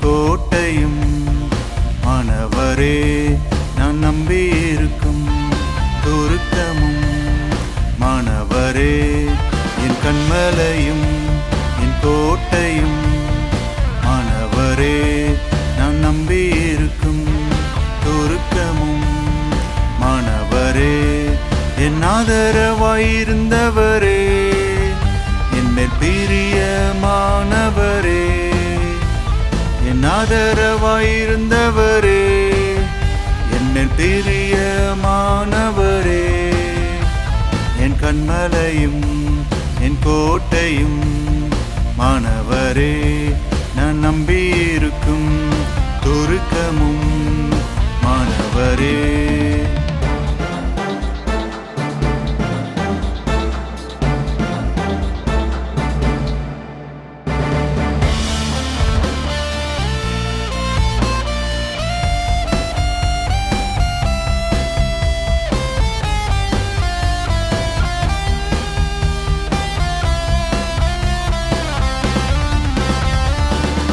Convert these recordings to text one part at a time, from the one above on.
கோட்டையும் மாணவரே நான் நம்பியிருக்கும் துருக்கமும் மாணவரே என் கண்மலையும் என் கோட்டையும் மாணவரே நான் நம்பியிருக்கும் துருக்கமும் மாணவரே என் ஆதரவாயிருந்தவரே என் மேல் பிரியமானவரே என் ஆதரவாயிருந்தவரே என் மேல் பிரியமானவரே என் கண்மலையும் என் கோட்டையும் மாணவரே நான் நம்பியிருக்கும் துருக்கமும் மாணவரே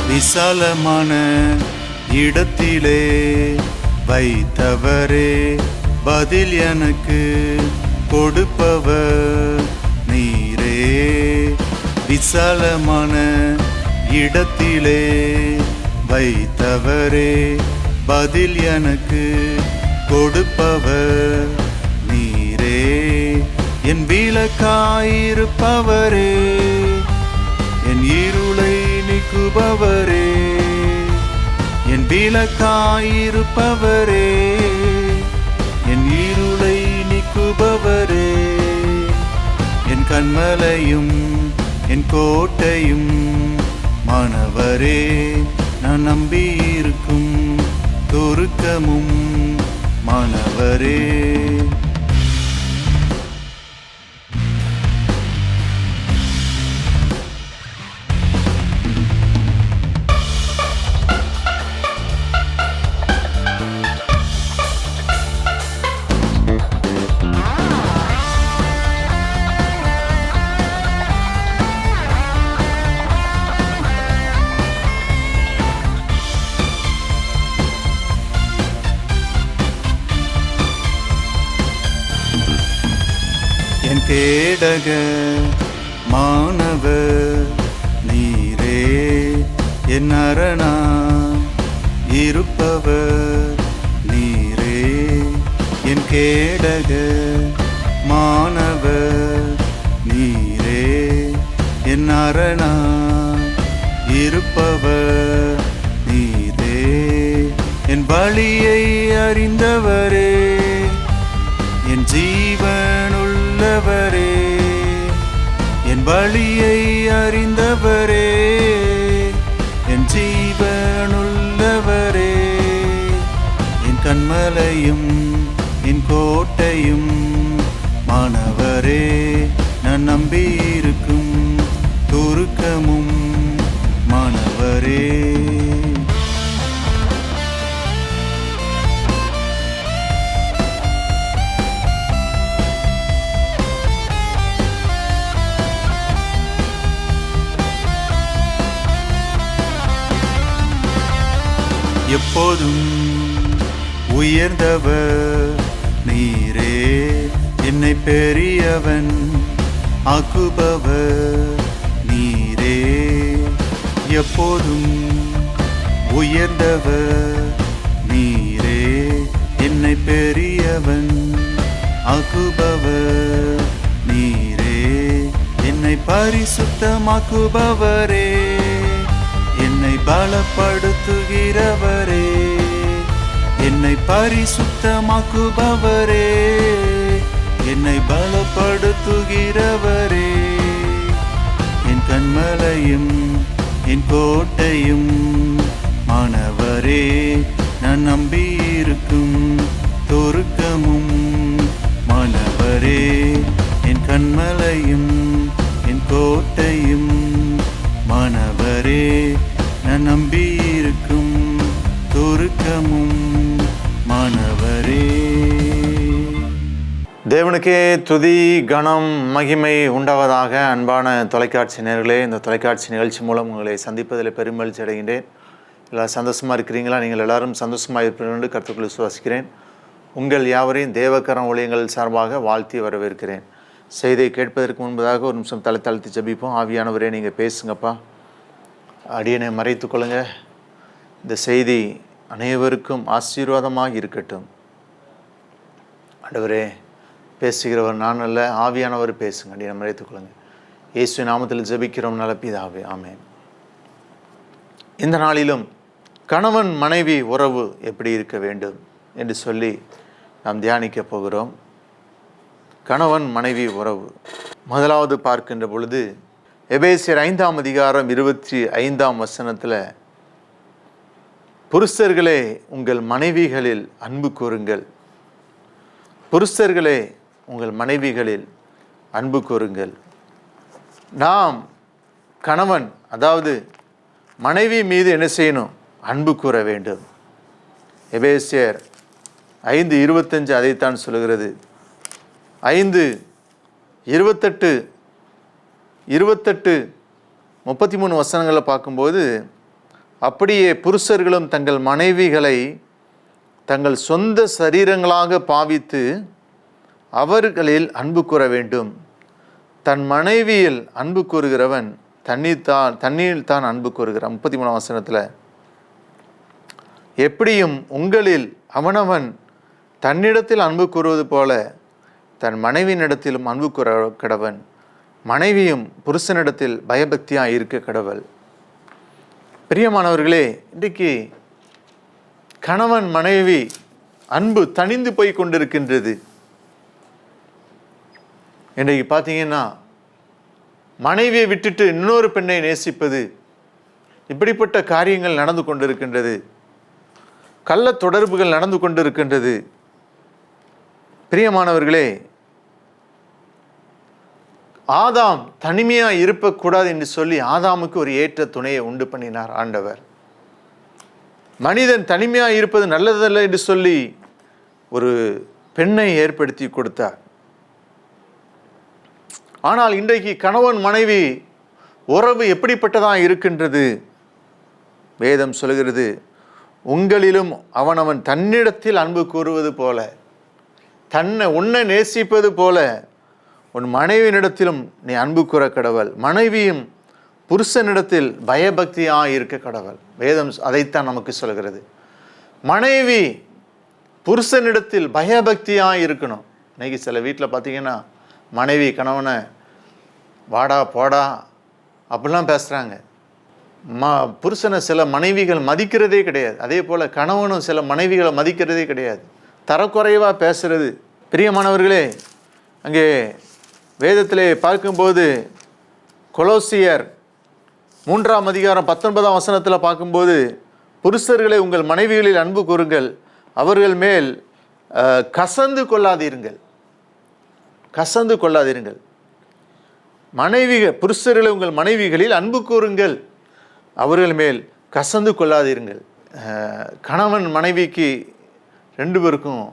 விசாலமான இடத்திலே வைத்தவரே பதில் எனக்கு கொடுப்பவர் நீரே. விசாலமான இடத்திலே வைத்தவரே பதில் எனக்கு கொடுப்பவர் நீரே. என் விளக்காயிருப்பவரே என் இருளை நீக்குபவரே என் விளக்காயிருப்பவரே என் இருளை நீக்குபவரே என் கண்மலையும் என் கோட்டையும் மாணவரே நான் நம்பியிருக்கும் துருக்கமும் மாணவரே. என் கேடக மாணவர் நீரே என் அரணா இருப்பவர் நீரே. என் கேடக மாணவர் நீரே என் அரணா இருப்பவர் நீரே. என் வழியை அறிந்தவரே என் ஜீவனுள்ளவரே என் வழியை அறிந்தவரே என் ஜீவனுள்ளவரே என் கண்மலையும் என் கோட்டையும் மாணவரே நான் நம்பியிருக்கும் துருக்கமும் மாணவரே. எப்போதும் உயர்ந்தவர் நீரே என்னை பெரியவன் ஆக்குபவர் நீரே. எப்போதும் உயர்ந்தவர் நீரே என்னை பெரியவன் ஆக்குபவர் நீரே. என்னை பரிசுத்தமாக்குபவரே என்னை பலப்படுத்துகிறவரே என்னை பரிசுத்தமாக்குபவரே என்னை பலப்படுத்துகிறவரே என் கண்மலையும் என் கோட்டையும் மாணவரே நான் நம்பியிருக்கும் துருக்கமும் மாணவரே. என் கண்மலையும் என் கோட்டையும் மாணவரே நான் நம்பியிருக்கும் துருக்கமும் மாணவரே. தேவனுக்கே துதி கணம் மகிமை உண்டாவதாக. அன்பான தொலைக்காட்சி நேயர்களே, இந்த தொலைக்காட்சி நிகழ்ச்சி மூலம் உங்களை சந்திப்பதில் பெருமகிழ்ச்சி அடைகின்றேன். எல்லோரும் சந்தோஷமாக இருக்கிறீங்களா? நீங்கள் எல்லாரும் சந்தோஷமாக இருப்பீர்கள் என்று கர்த்தருக்குள் விசுவாசிக்கிறேன். உங்கள் யாவரையும் தேவக்கரம் ஊழியங்கள் சார்பாக வாழ்த்தி வரவேற்கிறேன். செய்தியை கேட்பதற்கு முன்பதாக ஒரு நிமிஷம் தலை தாழ்த்தி ஜெபிப்போம். ஆவியானவரே, நீங்கள் பேசுங்கப்பா, அடியனை மறைத்து கொள்ளுங்க. இந்த செய்தி அனைவருக்கும் ஆசீர்வாதமாக இருக்கட்டும். ஆண்டவரே, பேசுகிறவர் நான் அல்ல, ஆவியானவர் பேசுங்க. அடியனை மறைத்துக் கொள்ளுங்க. இயேசு நாமத்தில் ஜெபிக்கிறோம் நல்ல பிதாவே, ஆமென். இந்த நாளிலும் கணவன் மனைவி உறவு எப்படி இருக்க வேண்டும் என்று சொல்லி நாம் தியானிக்க போகிறோம். கணவன் மனைவி உறவு முதலாவது பார்க்கின்ற பொழுது எபேசியர் 5ஆம் அதிகாரம் 25ஆம் வசனத்தில், புருஷர்களே உங்கள் மனைவிகளில் அன்பு கூறுங்கள். புருஷர்களே உங்கள் மனைவிகளில் அன்பு கூறுங்கள். நாம் கணவன், அதாவது மனைவி மீது என்ன செய்யணும்? அன்பு கூற வேண்டும். எபேசியர் 5:25 அதைத்தான் சொல்கிறது. 5:28 33 வசனங்களை பார்க்கும்போது, அப்படியே புருஷர்களும் தங்கள் மனைவிகளை தங்கள் சொந்த சரீரங்களாக பாவித்து அவர்களில் அன்பு கூற வேண்டும். தன் மனைவியில் அன்பு கூறுகிறவன் தண்ணீரில் தான் அன்பு கூறுகிறான். 33 வசனத்தில், எப்படியும் உங்களில் அவனவன் தன்னிடத்தில் அன்பு கூறுவது போல தன் மனைவியினிடத்திலும் அன்பு கூற கடவன். மனைவியும் புருஷனிடத்தில் பயபக்தியாக இருக்க கடவள். பிரியமானவர்களே, இன்றைக்கு கணவன் மனைவி அன்பு தணிந்து போய் கொண்டிருக்கின்றது. இன்றைக்கு பார்த்தீங்கன்னா, மனைவியை விட்டுட்டு இன்னொரு பெண்ணை நேசிப்பது, இப்படிப்பட்ட காரியங்கள் நடந்து கொண்டிருக்கின்றது. கள்ள தொடர்புகள் நடந்து கொண்டிருக்கின்றது. பிரியமானவர்களே, ஆதாம் தனிமையாக இருக்கக்கூடாது என்று சொல்லி ஆதாமுக்கு ஒரு ஏற்ற துணையை உண்டு பண்ணினார் ஆண்டவர். மனிதன் தனிமையாக இருப்பது நல்லதல்ல என்று சொல்லி ஒரு பெண்ணை ஏற்படுத்தி கொடுத்தார். ஆனால் இன்றைக்கு கணவன் மனைவி உறவு எப்படிப்பட்டதாக இருக்கின்றது? வேதம் சொல்கிறது, உங்களிலும் அவனவன் தன்னிடத்தில் அன்பு கூறுவது போல, உன்னை நேசிப்பது போல உன் மனைவியினிடத்திலும் நீ அன்பு கூற கடவள். மனைவியும் புருஷனிடத்தில் பயபக்தியாக இருக்க கடவள். வேதம் அதைத்தான் நமக்கு சொல்கிறது. மனைவி புருஷனிடத்தில் பயபக்தியாக இருக்கணும். இன்னைக்கு சில வீட்டில் பார்த்தீங்கன்னா, மனைவி கணவனை வாடா போடா அப்படிலாம் பேசுகிறாங்க. புருஷனை சில மனைவிகள் மதிக்கிறதே கிடையாது. அதே போல் கணவனும் சில மனைவிகளை மதிக்கிறதே கிடையாது. தரக்குறைவாக பேசுறது. பிரியமானவர்களே, அங்கே வேதத்திலே பார்க்கும்போது கொலோசியர் 3ஆம் அதிகாரம் 19ஆம் வசனத்தில் பார்க்கும்போது, புருஷர்களே உங்கள் மனைவிகளில் அன்பு கூறுங்கள், அவர்கள் மேல் கசந்து கொள்ளாதீர்கள். கசந்து கொள்ளாதீர்கள். புருஷர்களே உங்கள் மனைவிகளில் அன்பு கூறுங்கள், அவர்கள் மேல் கசந்து கொள்ளாதீர்கள். கணவன் மனைவிக்கு 2 பேருக்கும்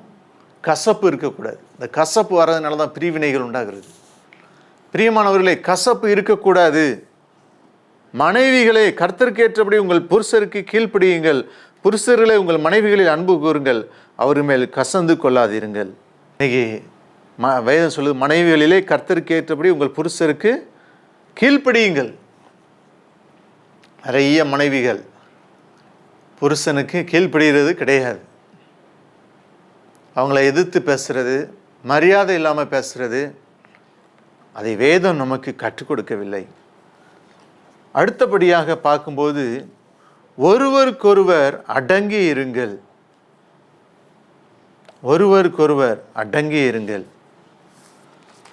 கசப்பு இருக்கக்கூடாது. இந்த கசப்பு வர்றதுனால தான் பிரிவினைகள் உண்டாகிறது. பிரியமானவர்களே, கசப்பு இருக்கக்கூடாது. மனைவிகளே கர்த்தருக்கேற்றபடி உங்கள் புருஷருக்கு கீழ்ப்படியுங்கள். புருஷர்களே உங்கள் மனைவிகளில் அன்பு கூறுங்கள், அவர் மேல் கசந்து கொள்ளாதீர்கள். இன்னைக்கு வேதம் சொல்லுது, மனைவிகளிலே கர்த்தருக்கேற்றபடி உங்கள் புருஷருக்கு கீழ்ப்படியுங்கள். நிறைய மனைவிகள் புருஷனுக்கு கீழ்ப்படுகிறது கிடையாது. அவங்கள எதிர்த்து பேசுறது, மரியாதை இல்லாமல் பேசுறது, அதை வேதம் நமக்கு கற்றுக் கொடுக்கவில்லை. அடுத்தபடியாக பார்க்கும்போது, ஒருவருக்கொருவர் அடங்கி இருங்கள். ஒருவருக்கொருவர் அடங்கி இருங்கள்.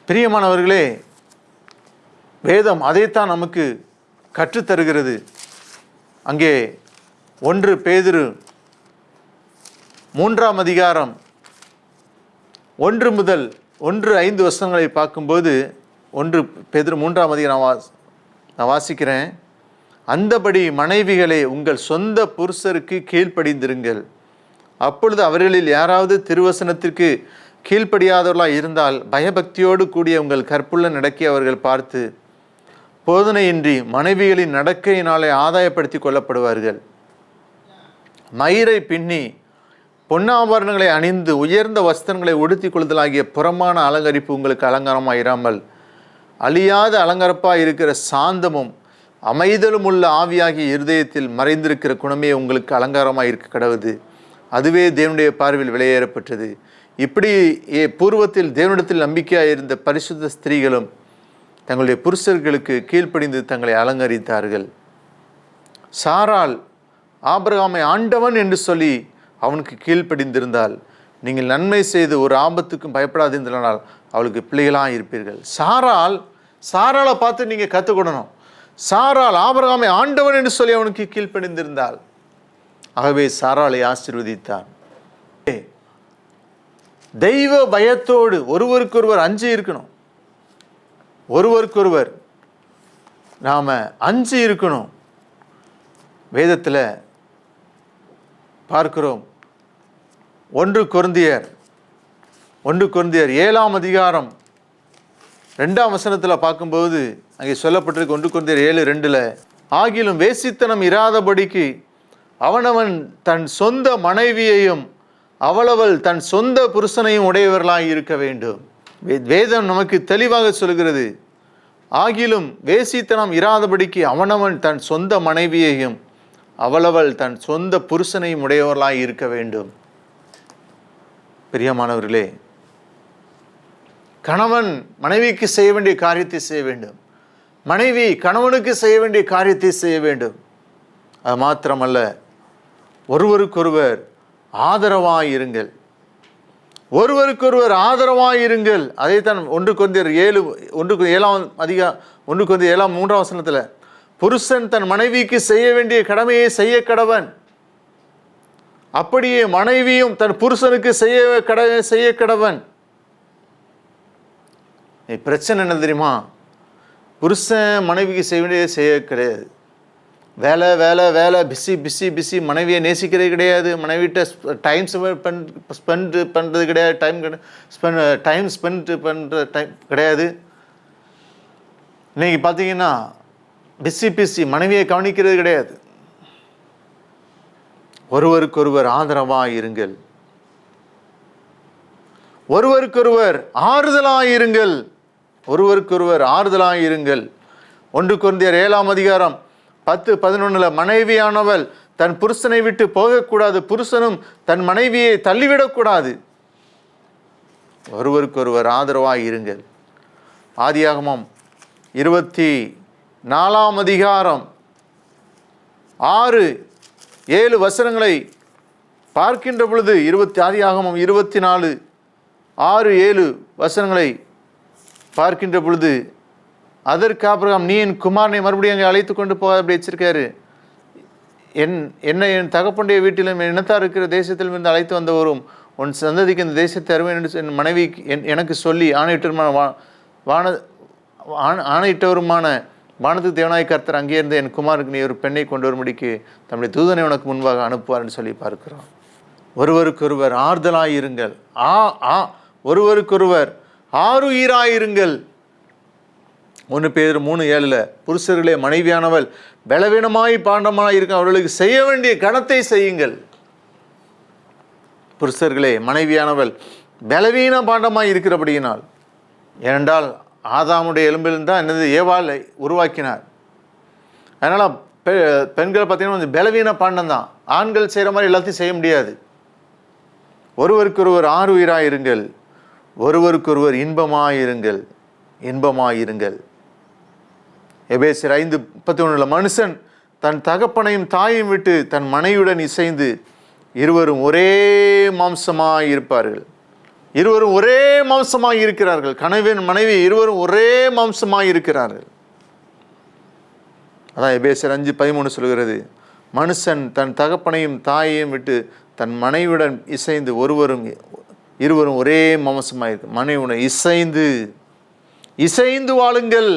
பிரியமானவர்களே, வேதம் அதைத்தான் நமக்கு கற்றுத்தருகிறது. அங்கே 1 பேதுரு 3ஆம் அதிகாரம் 1 முதல் 1-5 வசனங்களை பார்க்கும்போது, 1 பேதுரு 3ஆம் அதிகாரம் நான் வாசிக்கிறேன். அந்தபடி மனைவிகளே உங்கள் சொந்த புருஷருக்கு கீழ்ப்படிந்திருங்கள். அப்பொழுது அவர்களில் யாராவது திருவசனத்திற்கு கீழ்ப்படியாதவர்களாக இருந்தால் பயபக்தியோடு கூடிய உங்கள் கற்புள்ள நடக்கை அவர்கள் பார்த்து போதனையின்றி மனைவிகளின் நடக்கையினாலே ஆதாயப்படுத்தி கொள்ளப்படுவார்கள். மயிரை பின்னி பொன்னாபரணங்களை அணிந்து உயர்ந்த வஸ்திரங்களை உடுத்திக் கொள்ளுதலாகிய புறமான அலங்கரிப்பு உங்களுக்கு அலங்காரமாக இராமல் அழியாத அலங்கரப்பாக இருக்கிற சாந்தமும் அமைதலும் உள்ள ஆவியாகிய இருதயத்தில் மறைந்திருக்கிற குணமே உங்களுக்கு அலங்காரமாக இருக்க கடவுது. அதுவே தேவனுடைய பார்வையில் விலையேறப்பட்டது. இப்படி பூர்வத்தில் தேவனிடத்தில் நம்பிக்கையாக இருந்த பரிசுத்த ஸ்திரீகளும் தங்களுடைய புருஷர்களுக்கு கீழ்ப்படிந்து தங்களை அலங்கரித்தார்கள். சாராள் ஆபிரகாமை ஆண்டவன் என்று சொல்லி அவனுக்கு கீழ்ப்படிந்திருந்தால் நீங்கள் நன்மை செய்து ஒரு ஆபத்துக்கும் பயப்படாதிருந்தால் அவளுக்கு பிள்ளைகளாக இருப்பீர்கள். சாராளை பார்த்து நீங்கள் கற்றுக்கொள்ளணும். சாராள் ஆபிரகாமை ஆண்டவன் என்று சொல்லி அவனுக்கு கீழ்ப்படிந்திருந்தால், ஆகவே சாராளை ஆசீர்வதித்தான். தெய்வ பயத்தோடு ஒருவருக்கொருவர் அஞ்சு இருக்கணும். ஒருவருக்கொருவர் நாம் அஞ்சு இருக்கணும். வேதத்தில் பார்க்கிறோம். 1 கொரிந்தியர் 7ஆம் அதிகாரம் 2ஆம் வசனத்தில் பார்க்கும்போது அங்கே சொல்லப்பட்டிருக்கு. 1 கொரிந்தியர் 7:2 ஆகிலும் வேசித்தனம் இராதபடிக்கு அவனவன் தன் சொந்த மனைவியையும் அவளவள் தன் சொந்த புருஷனையும் உடையவர்களாய் இருக்க வேண்டும். வேதம் நமக்கு தெளிவாக சொல்கிறது. ஆகிலும் வேசித்தனம் இராதபடிக்கு அவனவன் தன் சொந்த மனைவியையும் அவளவள் தன் சொந்த புருஷனையும் உடையவர்களாய் இருக்க வேண்டும். பிரியமானவர்களே, கணவன் மனைவிக்கு செய்ய வேண்டிய காரியத்தை செய்ய வேண்டும். மனைவி கணவனுக்கு செய்ய வேண்டிய காரியத்தை செய்ய வேண்டும். அது மாத்திரமல்ல, ஒருவருக்கொருவர் ஆதரவாயிருங்கள். ஒருவருக்கொருவர் ஆதரவாயிருங்கள். அதைத்தான் 1 கொரிந்தியர் 7:3 வசனத்தில் புருஷன் தன் மனைவிக்கு செய்ய வேண்டிய கடமையை செய்ய கடவன், அப்படியே மனைவியும் தன் புருஷனுக்கு செய்ய கடவன். பிரச்சனை என்ன தெரியுமா? புருஷன் மனைவிக்கு செய்ய வேண்டியதை செய்ய கிடையாது. வேலை வேலை வேலை, பிஸி பிஸி பிஸி. மனைவியை நேசிக்கிறது கிடையாது. மனைவிட்ட டைம் ஸ்பெண்ட் பண்ணுறது கிடையாது. டைம் ஸ்பெண்ட் பண்ணுற டைம் கிடையாது. இன்னைக்கு பார்த்தீங்கன்னா பிஸி மனைவியை கவனிக்கிறது கிடையாது. ஒருவருக்கொருவர் ஆதரவாக இருங்கள். ஒருவருக்கொருவர் ஆறுதலாயிருங்கள். ஒருவருக்கொருவர் ஆறுதலாயிருங்கள். 1 கொரிந்தியர் 7ஆம் அதிகாரம் 10-11 மனைவியானவள் தன் புருஷனை விட்டு போகக்கூடாது, புருஷனும் தன் மனைவியை தள்ளிவிடக்கூடாது. ஒருவருக்கொருவர் ஆதரவாக இருங்கள். ஆதியாகமம் 24ஆம் அதிகாரம் 6-7 வசனங்களை பார்க்கின்ற பொழுது, ஆதியாகமம் 24:6-7 வசனங்களை பார்க்கின்ற பொழுது, அதற்கு ஆபிரகாம், நீ என் குமாரனை மறுபடியும் அங்கே அழைத்து கொண்டு போக அப்படி வச்சிருக்காரு. என் தகப்பனுடைய வீட்டிலும் என் இனத்தார் இருக்கிற தேசத்திலும் இருந்து அழைத்து வந்தவரும் உன் சந்ததிக்கு இந்த தேசத்தை அருமை என்று என் மனைவி எனக்கு சொல்லி ஆணையிட்டவருமான வானத்துக்கு தேவனாய் கர்த்தர் அங்கே இருந்து என் குமாருக்கு நீ ஒரு பெண்ணை கொண்டு வரும்படிக்கு தம்முடைய தூதனை உனக்கு முன்பாக அனுப்புவார் என்று சொல்லி பார்க்கிறோம். ஒருவருக்கொருவர் ஆறுதலாயிருங்கள். ஒருவருக்கொருவர் ஆருயிராயிருங்கள். 1 பேதுரு 3:7 புருஷர்களே, மனைவியானவள் பலவீனமாய் பாண்டமாய் இருக்க அவர்களுக்கு செய்ய வேண்டிய கணத்தை செய்யுங்கள். புருஷர்களே, மனைவியானவள் பலவீன பாண்டமாய் இருக்கிறபடியினால், ஏனென்றால் ஆதாமுடைய எலும்பிலிருந்து தான் என்னது ஏவாளை உருவாக்கினார். அதனால் பெண்கள் பார்த்தீங்கன்னா கொஞ்சம் பலவீன பாண்டம் தான். ஆண்கள் செய்கிற மாதிரி எல்லாத்தையும் செய்ய முடியாது. ஒருவருக்கொருவர் ஆருயிராயிருங்கள். ஒருவருக்கொருவர் இன்பமாயிருங்கள். எபேசியர் 5:31 மனுஷன் தன் தகப்பனையும் தாயையும் விட்டு தன் மனைவியுடன் இசைந்து இருவரும் ஒரே மாம்சமாய் இருப்பார்கள். இருவரும் ஒரே மாம்சமாய் இருக்கிறார்கள். கணவன் மனைவி இருவரும் ஒரே மாம்சமாய் இருக்கிறார்கள். அதான் எபேசியர் 5:13 சொல்கிறது, மனுஷன் தன் தகப்பனையும் தாயையும் விட்டு தன் மனைவியுடன் இசைந்து இருவரும் ஒரே மாம்சமாய் இருக்கு. மனைவியுடன் இசைந்து வாழுங்கள்.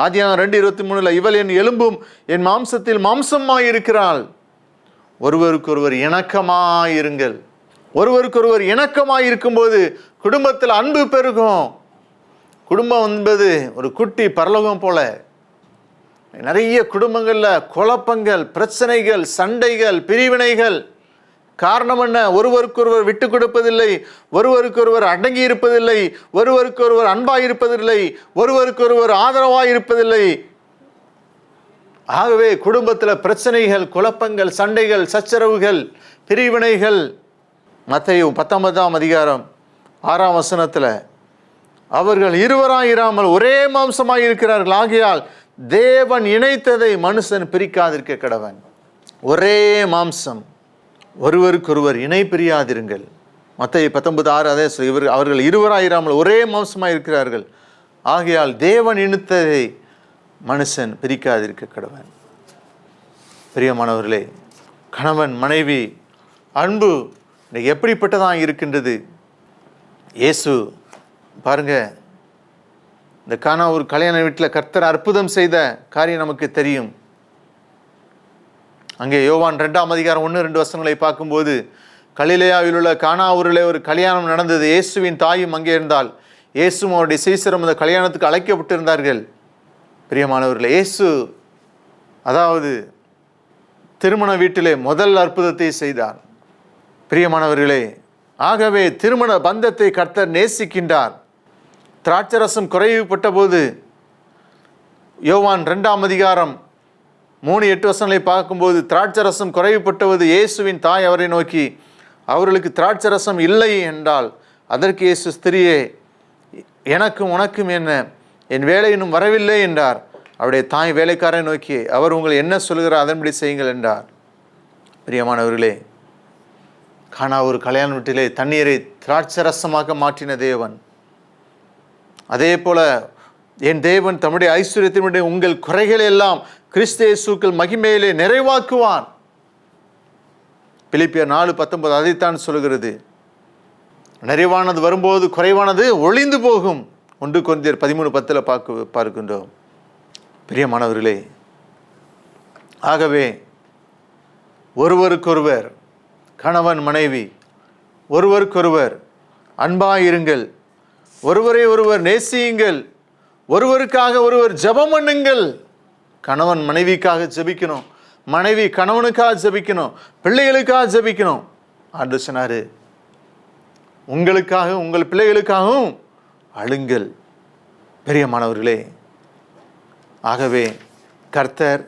ஆதியாகமம் 2:23 இவள் என் எலும்பும் என் மாம்சத்தில் மாம்சமாய் இருக்கிறாள். ஒருவருக்கொருவர் இணக்கமாயிருங்கள். ஒருவருக்கொருவர் இணக்கமாய் இருக்கும்போது குடும்பத்தில் அன்பு பெருகும். குடும்பம் என்பது ஒரு குட்டி பரலோகம் போல. நிறைய குடும்பங்களில் குழப்பங்கள், பிரச்சனைகள், சண்டைகள், பிரிவினைகள். காரணம் என்ன? ஒருவருக்கொருவர் விட்டு கொடுப்பதில்லை, ஒருவருக்கொருவர் அடங்கி இருப்பதில்லை, ஒருவருக்கொருவர் அன்பாய் இருப்பதில்லை, ஒருவருக்கொருவர் ஆதரவாய் இருப்பதில்லை. ஆகவே குடும்பத்தில் பிரச்சனைகள், குழப்பங்கள், சண்டைகள், சச்சரவுகள், பிரிவினைகள். மத்தேயு 19ஆம் அதிகாரம் 6ஆம் வசனத்தில் அவர்கள் இருவராயிராமல் ஒரே மாம்சமாய் இருக்கிறார்கள், ஆகையால் தேவன் இணைத்ததை மனுஷன் பிரிக்காதிருக்க கடவன். ஒரே மாம்சம், ஒருவருக்கொருவர் இணை பிரியாதிருங்கள். மத்தேயு 19:6 அதே அவர்கள் இருவராயிராமல் ஒரே மாம்சமாய் இருக்கிறார்கள், ஆகையால் தேவன் இணைத்ததை மனுஷன் பிரிக்காதிருக்க கடவன். பிரியமானவர்களே, கணவன் மனைவி அன்பு எப்படிப்பட்டதாக இருக்கின்றது? இயேசு பாருங்க, இந்த கானா ஒரு கல்யாண வீட்டில் கர்த்தர் அற்புதம் செய்த காரியம் நமக்கு தெரியும். அங்கே யோவான் 2ஆம் அதிகாரம் 1-2 வசனங்களை பார்க்கும்போது, கலிலேயாவில் உள்ள கானா ஊரிலே ஒரு கல்யாணம் நடந்தது. இயேசுவின் தாயும் அங்கே இருந்தால், இயேசுவும் அவருடைய சீசரும் அந்த கல்யாணத்துக்கு அழைக்கப்பட்டிருந்தார்கள். பிரியமானவர்களே, இயேசு அதாவது திருமண வீட்டிலே முதல் அற்புதத்தை செய்தார். பிரியமானவர்களே, ஆகவே திருமண பந்தத்தை கர்த்தர் நேசிக்கின்றார். திராட்சரசம் குறைவுபட்ட போது யோவான் 2ஆம் அதிகாரம் 3-8 வசனங்களை பார்க்கும்போது, திராட்சரசம் குறைவுபட்டவது இயேசுவின் தாய் அவரை நோக்கி, அவர்களுக்கு திராட்சரசம் இல்லை என்றால், அதற்கு இயேசு, ஸ்திரியே, எனக்கும் உனக்கும் என்ன, என் வேலை இன்னும் வரவில்லை என்றார். அவருடைய தாய் வேலைக்காரரை நோக்கி, அவர் உங்களை என்ன சொல்கிறார் அதன்படி செய்யுங்கள் என்றார். பிரியமானவர்களே, கானா ஒரு கல்யாண வீட்டிலே தண்ணீரை திராட்சரசமாக மாற்றின தேவன், அதே போல என் தேவன் தம்முடைய ஐஸ்வர்யத்தினுடைய உங்கள் குறைகளை எல்லாம் கிறிஸ்து இயேசுவுக்குள் மகிமையிலே நிறைவாக்குவான். பிலிப்பியர் 4:19 அதைத்தான் சொல்கிறது. நிறைவானது வரும்போது குறைவானது ஒளிந்து போகும். 1 கொரிந்தியர் 13:10 பார்க்கின்றோம். பிரியமானவர்களே, ஆகவே ஒருவருக்கொருவர், கணவன் மனைவி ஒருவருக்கொருவர் அன்பாயிருங்கள், ஒருவரை ஒருவர் நேசியுங்கள், ஒருவருக்காக ஒருவர் ஜெபம் பண்ணுங்கள். கணவன் மனைவிக்காக ஜெபிக்கணும், மனைவி கணவனுக்காக ஜெபிக்கணும், பிள்ளைகளுக்காக ஜெபிக்கணும். ஆண்டவர் சொன்னாரு, உங்களுக்காக உங்கள் பிள்ளைகளுக்காகவும் அழுங்கள். பிரியமானவர்களே, ஆகவே கர்த்தர்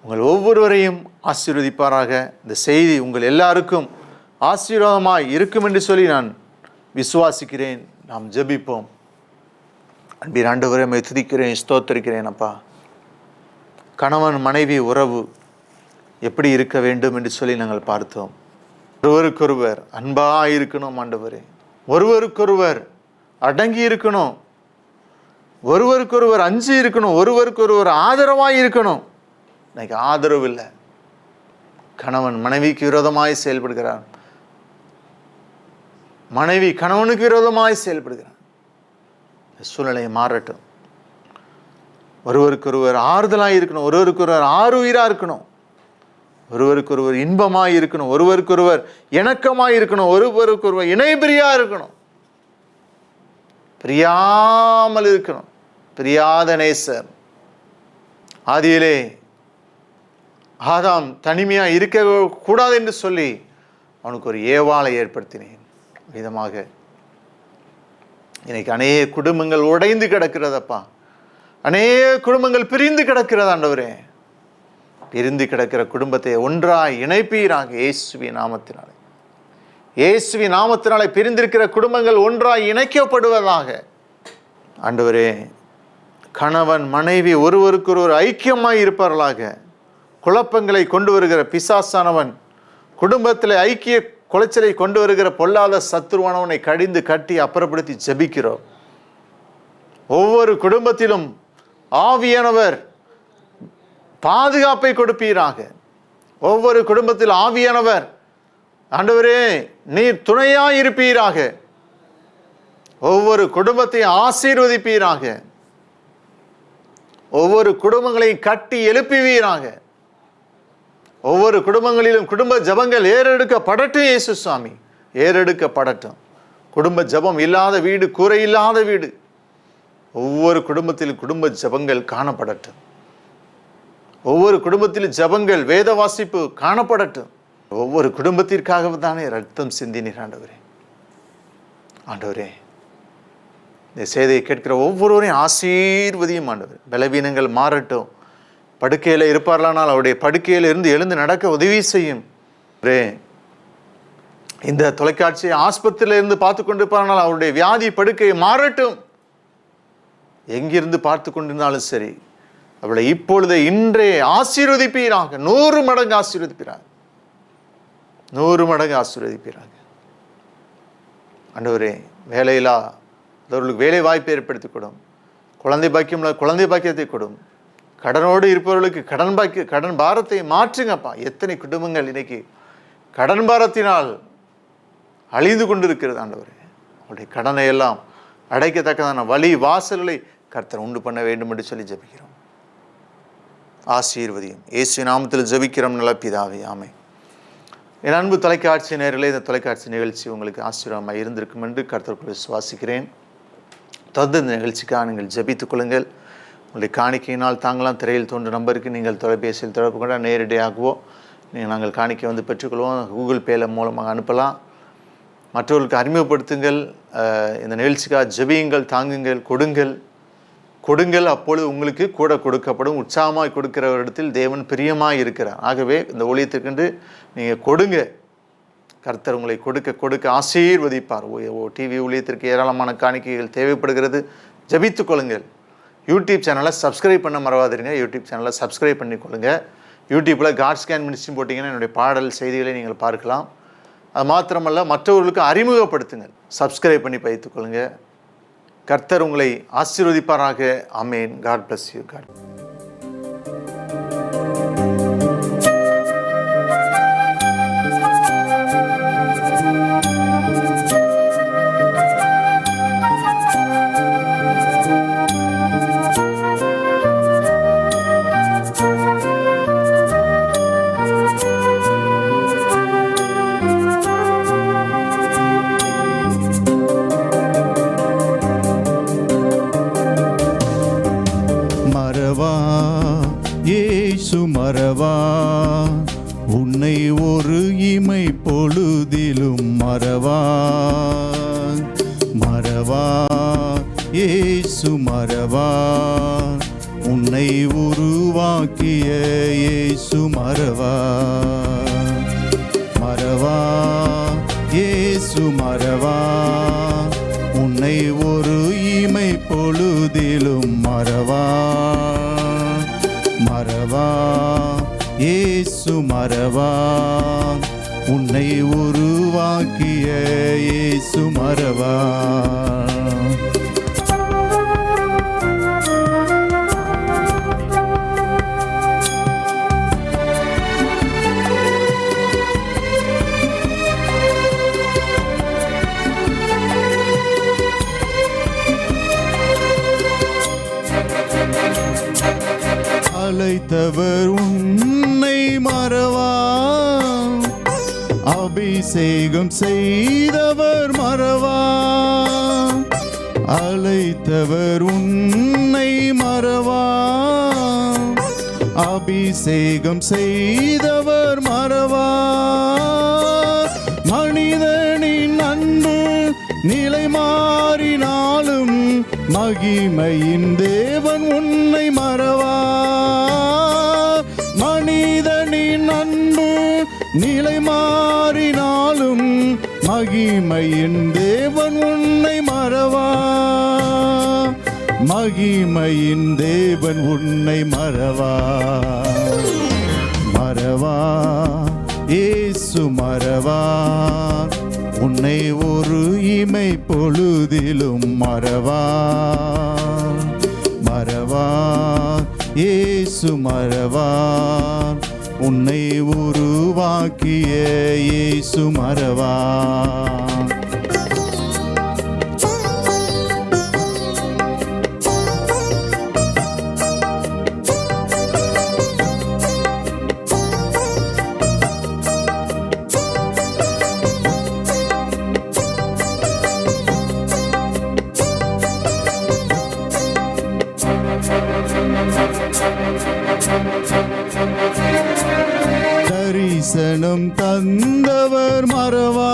உங்கள் ஒவ்வொருவரையும் ஆசீர்வதிப்பாராக. இந்த செய்தி உங்கள் எல்லாருக்கும் ஆசீர்வாதமாய் இருக்கும் என்று சொல்லி நான் விசுவாசிக்கிறேன். நாம் ஜெபிப்போம். அன்பின் ஆண்டவரே, உம்மை துதிக்கிறேன், ஸ்தோத்திரிக்கிறேன். அப்பா, கணவன் மனைவி உறவு எப்படி இருக்க வேண்டும் என்று சொல்லி நாங்கள் பார்த்தோம். ஒருவருக்கொருவர் அன்பாக இருக்கணும் ஆண்டவரே, ஒருவருக்கொருவர் அடங்கி இருக்கணும், ஒருவருக்கொருவர் அஞ்சி இருக்கணும், ஒருவருக்கொருவர் ஆதரவாக இருக்கணும். இன்னைக்கு ஆதரவு இல்லை. கணவன் மனைவிக்கு விரோதமாய் செயல்படுகிறார், மனைவி கணவனுக்கு விரோதமாய் செயல்படுகிறார். சூழ்நிலை மாறட்டும். ஒருவருக்கொருவர் ஆறுதலாக இருக்கணும், ஒருவருக்கொருவர் ஆறுயிராக இருக்கணும், ஒருவருக்கொருவர் இன்பமாய் இருக்கணும், ஒருவருக்கொருவர் இணக்கமாய் இருக்கணும், ஒருவருக்கொருவர் இணைபிரியா இருக்கணும், பிரியாமல் இருக்கணும். பிரியாத நேசர். ஆதியிலே ஆதாம் தனிமையா இருக்க கூடாது என்று சொல்லி அவனுக்கு ஒரு ஏவாளை ஏற்படுத்தினேன். விதமாக இன்னைக்கு அநேக குடும்பங்கள் உடைந்து கிடக்கிறதப்பா, அநேக குடும்பங்கள் பிரிந்து கிடக்கிறது. ஆண்டவரே, பிரிந்து கிடக்கிற குடும்பத்தை ஒன்றாய் இணைப்பீராக இயேசுவின் நாமத்தினாலே. இயேசுவின் நாமத்தினாலே பிரிந்திருக்கிற குடும்பங்கள் ஒன்றாய் இணைக்கப்படுவதாக. ஆண்டவரே, கணவன் மனைவி ஒருவருக்கொருவர் ஐக்கியமாய் இருப்பார்களாக. குழப்பங்களை கொண்டு வருகிற பிசாசானவன், குடும்பத்தில் ஐக்கிய குலைச்சலை கொண்டு வருகிற பொல்லாத சத்துருவானவனை கடிந்து கட்டி அப்புறப்படுத்தி ஜெபிக்கிறோம். ஒவ்வொரு குடும்பத்திலும் ஆவியானவர் பாதுகாப்பை கொடுப்பீராக. ஒவ்வொரு குடும்பத்தில் ஆவியானவர், ஆண்டவரே, நீர் துணையாய் இருப்பீராக. ஒவ்வொரு குடும்பத்தையும் ஆசீர்வதிப்பீராக. ஒவ்வொரு குடும்பங்களையும் கட்டி எழுப்புவீராக. ஒவ்வொரு குடும்பங்களிலும் குடும்ப ஜபங்கள் ஏறெடுக்கப்படட்டும். இயேசு சுவாமி, ஏறெடுக்கப்படட்டும். குடும்ப ஜபம் இல்லாத வீடு, கூரை இல்லாத வீடு, ஒவ்வொரு குடும்பத்திலும் குடும்ப ஜெபங்கள் காணப்படட்டும். ஒவ்வொரு குடும்பத்திலும் ஜெபங்கள், வேத வாசிப்பு காணப்படட்டும். ஒவ்வொரு குடும்பத்திற்காக தானே ரத்தம் சிந்தினீர் ஆண்டவரே. ஆண்டவரே, இந்த செய்தியை கேட்கிற ஒவ்வொருவரையும் ஆசீர்வதியும் ஆண்டவர். பலவீனங்கள் மாறட்டும். படுக்கையில் இருப்பார்களானால் அவருடைய படுக்கையில் இருந்து எழுந்து நடக்க உதவி செய்யும். இந்த தொலைக்காட்சியை ஆஸ்பத்திரியில் இருந்து பார்த்து கொண்டிருப்பார்கள், அவருடைய வியாதி படுக்கையை மாறட்டும். எங்கிருந்து பார்த்து கொண்டிருந்தாலும் சரி, அவளை இப்பொழுது இன்றைய ஆசீர்வதிப்பீராக. 100 மடங்கு ஆசீர்வதிப்பீராக. 100 மடங்கு ஆசீர்வதிப்பீராக. ஆண்டவரே, வேலையில்லா அவர்களுக்கு வேலை வாய்ப்பை ஏற்படுத்தி கொடும். குழந்தை பாக்கியம் குழந்தை பாக்கியத்தை கொடும். கடனோடு இருப்பவர்களுக்கு கடன் பாரத்தை மாற்றுங்கப்பா. எத்தனை குடும்பங்கள் இன்னைக்கு கடன் பாரத்தினால் அழிந்து கொண்டிருக்கிறது ஆண்டவரே. அவருடைய கடனை எல்லாம் அடைக்கத்தக்கதான வழி வாசல்களை கர்த்தர் உண்டு பண்ண வேண்டும் என்று சொல்லி ஜெபிக்கிறோம். ஆசீர்வதியும். இயேசு நாமத்தில் ஜெபிக்கிறோம் நல்ல பிதாவே, ஆமென். என் அன்பு தொலைக்காட்சி நேயர்களே, இந்த தொலைக்காட்சி நிகழ்ச்சி உங்களுக்கு ஆசீர்வாதமாக இருந்திருக்கும் என்று கர்த்தருக்குள் விசுவாசிக்கிறேன். தொடர்ந்து இந்த நிகழ்ச்சிக்காக நீங்கள் ஜெபித்துக் கொள்ளுங்கள். உங்களுடைய காணிக்கையினால் தாங்களாம் திரையில் தோன்றும் நம்பருக்கு நீங்கள் தொலைபேசியில் தொடர்பு கொண்ட நேரடியாகவோ நாங்கள் காணிக்கை பெற்றுக்கொள்வோம். கூகுள் பேல மூலமாக அனுப்பலாம். மற்றவர்களுக்கு அறிமுகப்படுத்துங்கள். இந்த நிகழ்ச்சிக்காக ஜெபியுங்கள், தாங்குங்கள், கொடுங்கள். அப்பொழுது உங்களுக்கு கூட கொடுக்கப்படும். உற்சாகமாய் கொடுக்கிறவரிடத்தில் தேவன் பிரியமாய் இருக்கிறார். ஆகவே இந்த ஊழியத்திற்கென்று நீங்கள் கொடுங்க. கர்த்தர் உங்களை கொடுக்க ஆசீர்வதிப்பார். டிவி ஊழியத்திற்கு ஏராளமான காணிக்கைகள் தேவைப்படுகிறது. ஜெபித்துக் கொள்ளுங்கள். யூடியூப் சேனலை சப்ஸ்கிரைப் பண்ண மறவாதிருங்க. யூடியூப் சேனலை சப்ஸ்கிரைப் பண்ணிக்கொள்ளுங்க. யூடியூப்பில் காட் ஸ்கேன் மினிஸ்ட்ரி போட்டிங்கன்னா என்னுடைய பாடல் செய்திகளை நீங்கள் பார்க்கலாம். அது மாத்திரமல்ல, மற்றவர்களுக்கு அறிமுகப்படுத்துங்கள். சப்ஸ்கிரைப் பண்ணி வைத்துக்கொள்ளுங்க. கர்த்தர் உங்களை ஆசீர்வதிப்பாராக. ஆமென். God bless you. காட். மறவா உன்னை ஒரு இமை பொழுதிலும் மறவா இயேசு மறவா உன்னை உருவாக்கிய இயேசு மறவா இயேசு மறவா உன்னை ஒரு இமை பொழுதிலும் மறவா இயேசு மறவா உன்னை உருவாக்கிய இயேசு மறவா. அழைத்தவர் உன்னை மறவா, அபிஷேகம் செய்தவர் மறவா. அழைத்தவர் உன்னை மறவா, அபிஷேகம் செய்தவர் மறவா. மனிதனின் அன்பு நிலை மாறினாலும் மகிமையின் தேவன் உன்னை மறவா. மனிதனின் அன்பு நிலை மாறினாலும் மகிமையின் தேவன் உன்னை மறவா. மகிமையின் தேவன் உன்னை மறவா. இயேசு மறவா உன்னை ஒரு இமை பொழுதிலும் மறவா. இயேசு மறவா உன்னை உருவாக்கிய இயேசு மறவா. தரிசனம் தந்தவர் மறவா,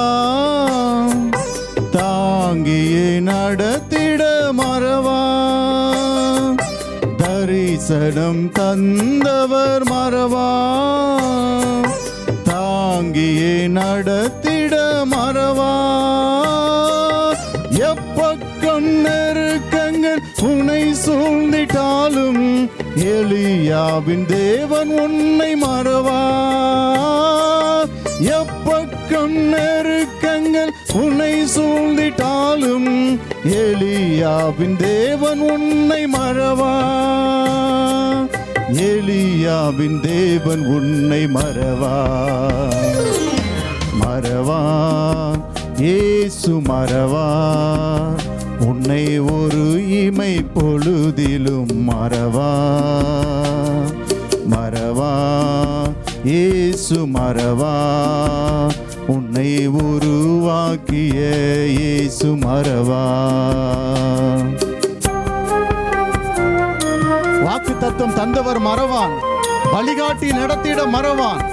தாங்கியே நடத்திட மறவா. தரிசனம் தந்தவர் மறவா, தாங்கியே நடத்திட மறவா. எப்பக்கம் நெருக்கங்கள் உன்னை சூழ்ந்திட்டாலும் எலியாவின் தேவன் உன்னை மறவா. எப்பக்கம் நெருக்கங்கள் உன்னை சூழ்ந்திட்டாலும் எலியாவின் தேவன் உன்னை மறவா. எலியாவின் தேவன் உன்னை மறவா. மறவா இயேசு மறவா, உன்னை ஒரு இமை பொழுதிலும் மறவா. மறவா இயேசு மறவா, உன்னை உருவாக்கிய இயேசு மறவா. வாக்கு தத்துவம் தந்தவர் மறவான், வழிகாட்டி நடத்திட மறவான்.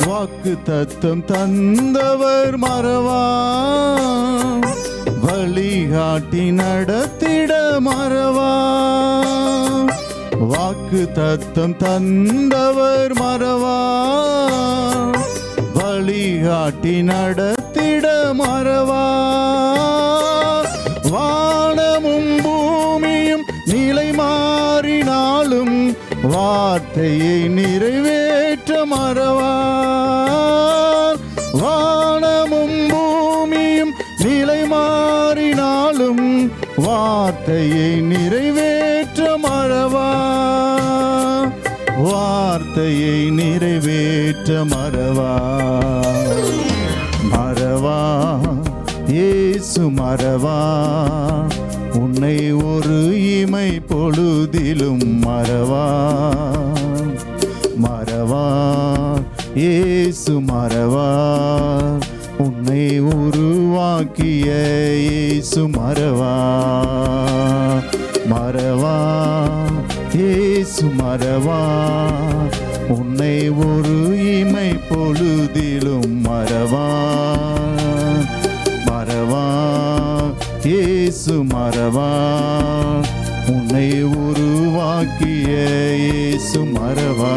வாக்கு தத்தம் தந்தவர் மறவா, வழிகாட்டி நடத்திட மறவா. வாக்கு தத்தம் தந்தவர் மறவா, வழிகாட்டி நடத்திட மறவா. வானமும் பூமியும் நிலை மாறினாலும் வார்த்தையை நிறைவேற்ற மறவா. வானமும் பூமியும் நிலை மாறினாலும் வார்த்தையை நிறைவேற்ற மறவா. வார்த்தையை நிறைவேற்ற மறவா. மறவா இயேசு மறவா, உன்னை ஒரு இமை பொழுதிலும் மறவா. மறவா இயேசு மறவா, உன்னை உருவாக்கிய இயேசு மறவா. மறவா இயேசு மறவா, உன்னை ஒரு இமை பொழுதிலும் மறவா. மறவா இயேசு மறவா, உன்னை உருவாக்கிய இயேசு மறவா.